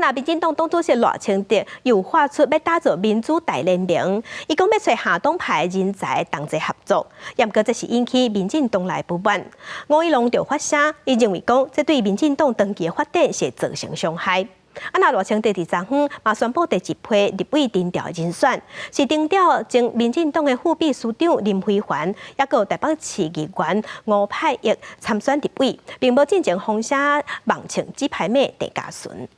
那民进党党主席赖清德又发出要打造民主大联盟，伊讲要找下党派人才同齐合作，也毋过这是引起民进党内不满。吴怡农就发声，伊认为讲这对民进党长期的发展是造成伤害。那赖清德伫昨昏嘛宣布第一批立委定调人选，是定调前民进党的副秘书长林辉环，也有台北市议员吴派益参选立委，并无进行封杀网庆纸牌妹地加顺。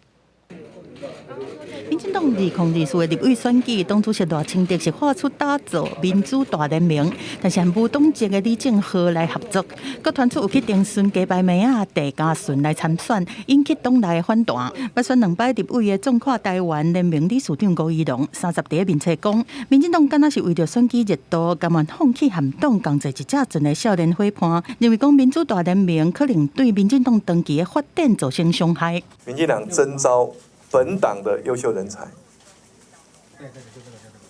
民进党2024的立委选举，党主席赖清德是发出打造民主大联盟，但是无党籍的李正浩来合作，佮传出有去定选假牌妹地加顺来参选，引起党内的反弹。要选2摆立委的纵跨台湾联盟理事长吴怡农30日面册讲，民进党敢若是为着选举热度，甘愿放弃含党共坐一只船的少年伙伴，认为讲民主大联盟可能对民进党长期的发展造成伤害。民进党征召本党的优秀人才，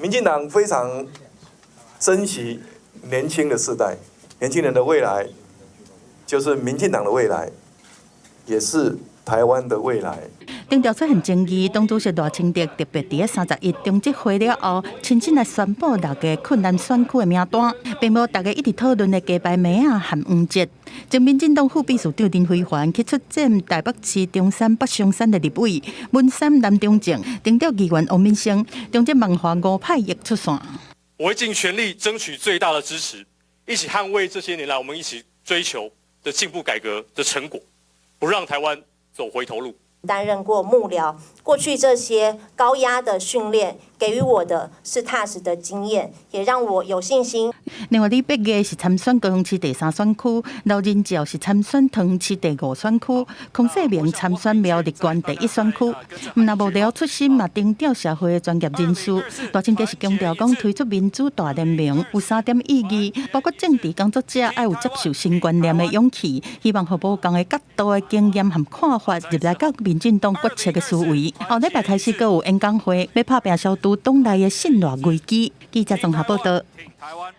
民进党非常珍惜年轻的世代，年轻人的未来就是民进党的未来，也是台湾的未来。定调出现争议，党主席赖清德特别伫31中执会了后，亲自来宣布6个困难选区的名单，并无大家一直讨论的假牌妹和黄捷。前民进党副秘书长林辉环去出战台北市中山北松山的立委，文山南中正定调议员王敏生，中正文化吴派益出线。我会尽全力争取最大的支持，一起捍卫这些年来我们一起追求的进步改革的成果，不让台湾走回头路。担任过幕僚，过去这些高压的训练给予我的是踏实的经验，也让我有信心。另外，李北月是参选高雄市第3选区，刘仁照是参选桃园市第5选区，孔世明参选苗栗县第1选区。那无聊出身嘛，定调社会的专业人士，赖清德是强调讲推出民主大联盟有3点意义，包括政治工作者要有接受新观念的勇气，希望和无同的角度的经验和看法入来到民进党决策的思维。后礼拜开始，阁有演讲会，要拍拼消除党内的信赖危机。记者综合报道。台湾